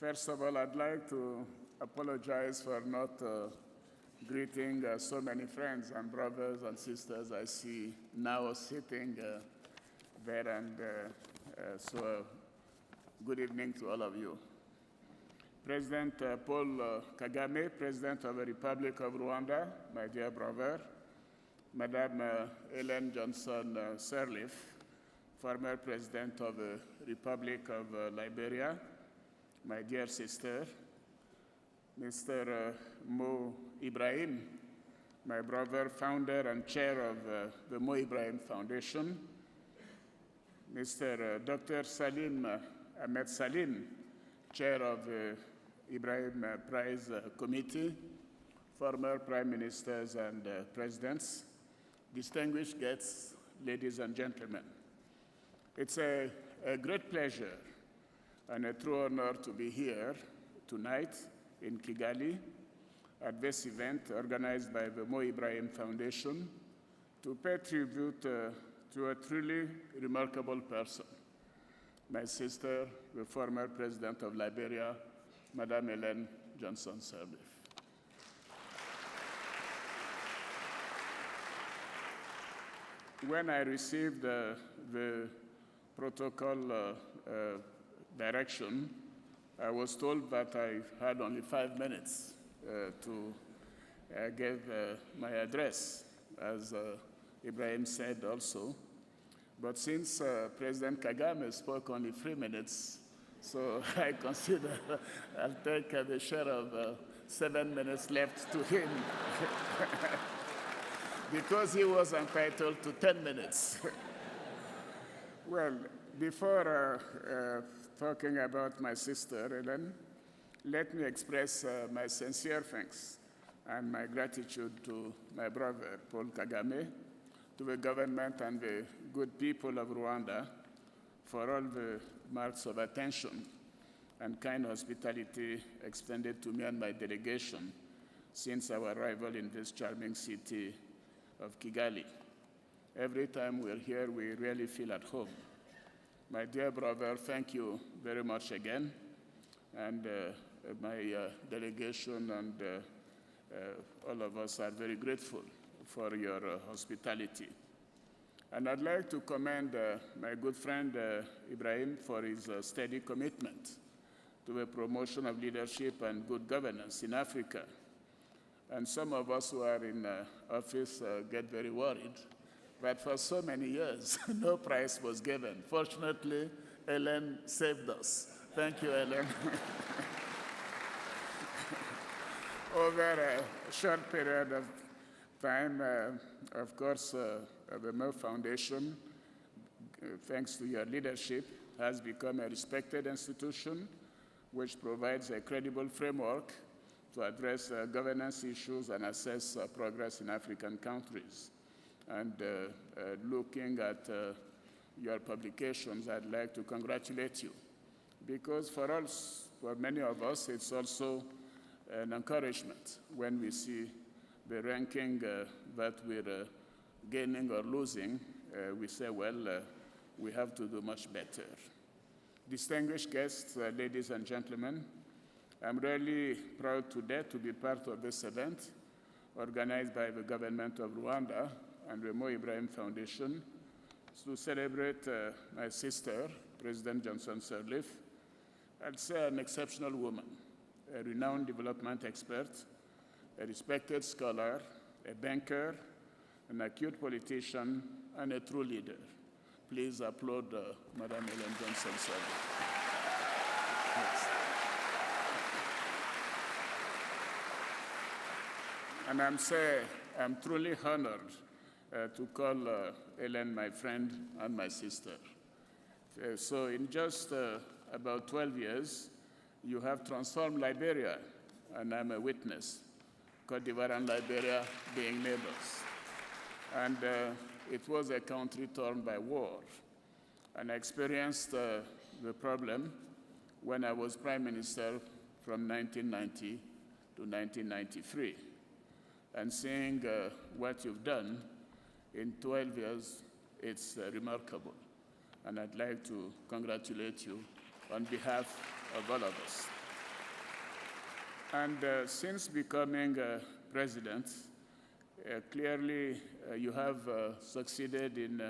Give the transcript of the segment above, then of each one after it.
First of all, I'd like to apologize for not greeting so many friends and brothers and sisters I see now sitting there, and so good evening to all of you. President Paul Kagame, President of the Republic of Rwanda, my dear brother, Madame Ellen Johnson Sirleaf, former President of the Republic of Liberia, my dear sister, Mr. Mo Ibrahim, my brother, founder and chair of the Mo Ibrahim Foundation, Mr. Dr. Salim Ahmed Salim, chair of the Ibrahim Prize Committee, former prime ministers and presidents, distinguished guests, ladies and gentlemen. It's a great pleasure and a true honor to be here tonight in Kigali at this event organized by the Mo Ibrahim Foundation to pay tribute to a truly remarkable person, my sister, the former president of Liberia, Madame Ellen Johnson Sirleaf. When I received the protocol direction, I was told that I had only 5 minutes to give my address, as Ibrahim said also. But since President Kagame spoke only 3 minutes, so I consider I'll take the share of 7 minutes left to him because he was entitled to 10 minutes. Well, before talking about my sister, Ellen, let me express my sincere thanks and my gratitude to my brother, Paul Kagame, to the government and the good people of Rwanda for all the marks of attention and kind hospitality extended to me and my delegation since our arrival in this charming city of Kigali. Every time we're here, we really feel at home. My dear brother, thank you very much again, and my delegation and all of us are very grateful for your hospitality. And I'd like to commend my good friend Ibrahim for his steady commitment to the promotion of leadership and good governance in Africa. And some of us who are in office get very worried that for so many years, no prize was given. Fortunately, Ellen saved us. Thank you, Ellen. Over a short period of time, of course, the Mo Foundation, thanks to your leadership, has become a respected institution which provides a credible framework to address governance issues and assess progress in African countries. And looking at your publications, I'd like to congratulate you, because for many of us, it's also an encouragement when we see the ranking that we're gaining or losing. We say, well, we have to do much better. Distinguished guests, ladies and gentlemen, I'm really proud today to be part of this event organized by the government of Rwanda and the Mo Ibrahim Foundation to celebrate my sister, President Johnson Sirleaf. I'd say an exceptional woman, a renowned development expert, a respected scholar, a banker, an acute politician, and a true leader. Please applaud Madame Ellen Johnson Sirleaf. Yes. And I'm truly honored to call Ellen my friend and my sister. So in just about 12 years, you have transformed Liberia, and I'm a witness, Côte d'Ivoire and Liberia being neighbors. And it was a country torn by war. And I experienced the problem when I was prime minister from 1990 to 1993. And seeing what you've done in 12 years, it's remarkable. And I'd like to congratulate you on behalf of all of us. And since becoming president, clearly you have succeeded in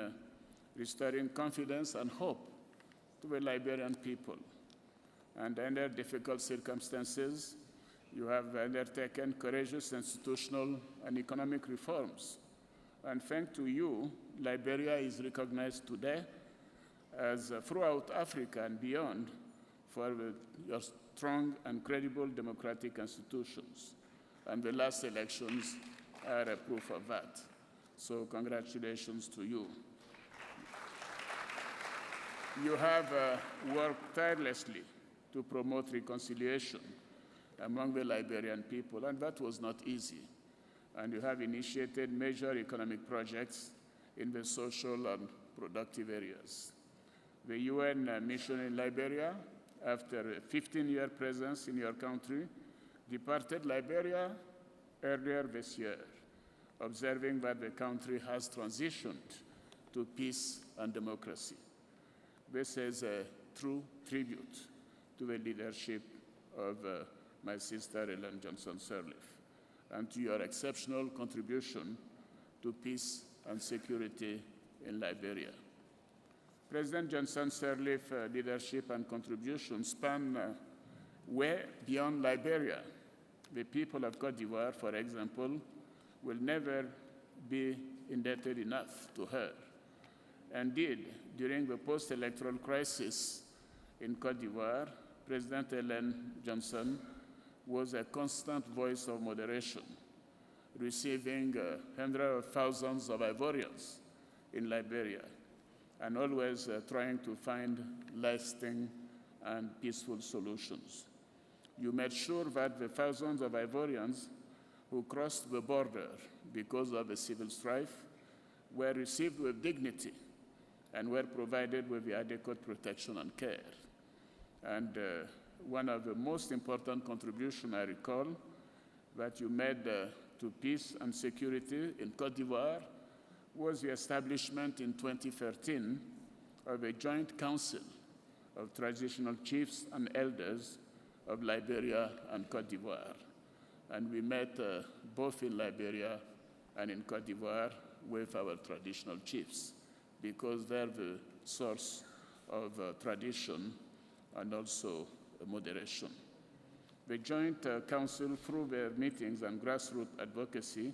restoring confidence and hope to the Liberian people. And under difficult circumstances, you have undertaken courageous institutional and economic reforms. And thanks to you, Liberia is recognized today as throughout Africa and beyond for your strong and credible democratic institutions. And the last elections are a proof of that. So congratulations to you. You have worked tirelessly to promote reconciliation among the Liberian people, and that was not easy. And you have initiated major economic projects in the social and productive areas. The UN mission in Liberia, after a 15-year presence in your country, departed Liberia earlier this year, observing that the country has transitioned to peace and democracy. This is a true tribute to the leadership of my sister, Ellen Johnson Sirleaf, and to your exceptional contribution to peace and security in Liberia. President Johnson Sirleaf's leadership and contributions span way beyond Liberia. The people of Côte d'Ivoire, for example, will never be indebted enough to her. Indeed, during the post-electoral crisis in Côte d'Ivoire, President Ellen Johnson was a constant voice of moderation, receiving hundreds of thousands of Ivorians in Liberia, and always trying to find lasting and peaceful solutions. You made sure that the thousands of Ivorians who crossed the border because of the civil strife were received with dignity and were provided with the adequate protection and care. And one of the most important contributions I recall that you made to peace and security in Côte d'Ivoire was the establishment in 2013 of a joint council of traditional chiefs and elders of Liberia and Côte d'Ivoire. And we met both in Liberia and in Côte d'Ivoire with our traditional chiefs, because they're the source of tradition and also moderation. The Joint Council, through their meetings and grassroots advocacy,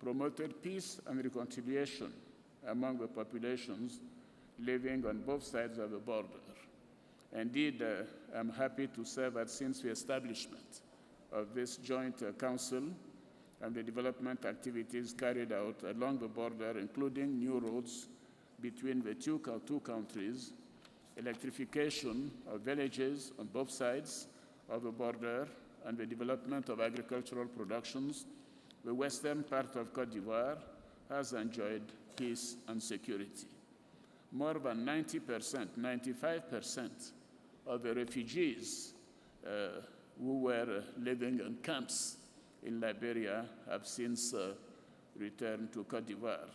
promoted peace and reconciliation among the populations living on both sides of the border. Indeed, I'm happy to say that since the establishment of this Joint Council and the development activities carried out along the border, including new roads between the two countries, electrification of villages on both sides of the border, and the development of agricultural productions, the western part of Côte d'Ivoire has enjoyed peace and security. More than 90%, 95% of the refugees who were living in camps in Liberia have since returned to Côte d'Ivoire.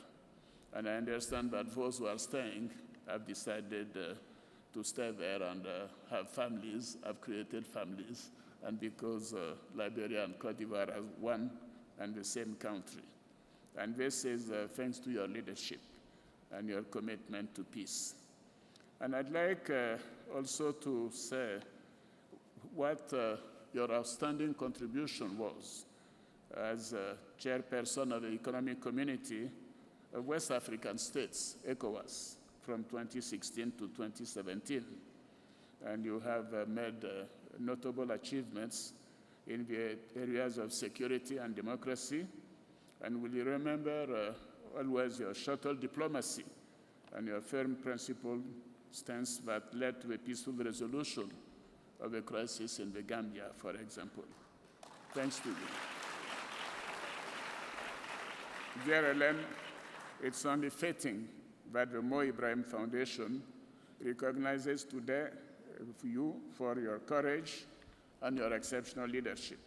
And I understand that those who are staying have decided to stay there and have families, have created families, and because Liberia and Côte d'Ivoire are one and the same country. And this is thanks to your leadership and your commitment to peace. And I'd like also to say what your outstanding contribution was as chairperson of the Economic Community of West African States, ECOWAS, from 2016 to 2017. And you have made notable achievements in the areas of security and democracy. And will you remember always your shuttle diplomacy and your firm principled stance that led to a peaceful resolution of a crisis in the Gambia, for example. Thanks to you. Dear Ellen, it's only fitting that the Mo Ibrahim Foundation recognizes today you for your courage and your exceptional leadership.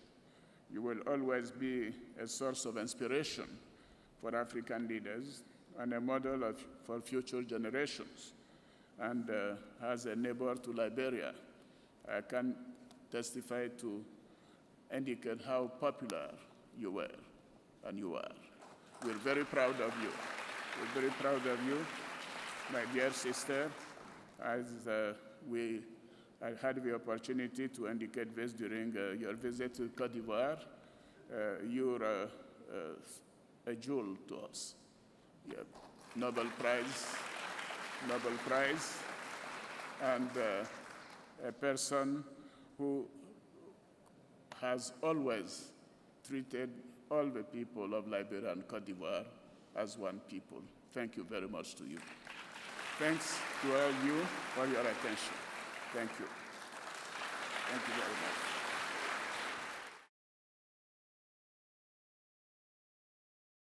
You will always be a source of inspiration for African leaders and a model for future generations. And as a neighbor to Liberia, I can testify to indicate how popular you were and you are. We're very proud of you. We're very proud of you, my dear sister, as I had the opportunity to indicate this during your visit to Côte d'Ivoire. You're a jewel to us. Yeah. Nobel Prize, and a person who has always treated all the people of Liberia and Côte d'Ivoire as one people. Thank you very much to you. Thanks to all you for your attention. Thank you. Thank you very much.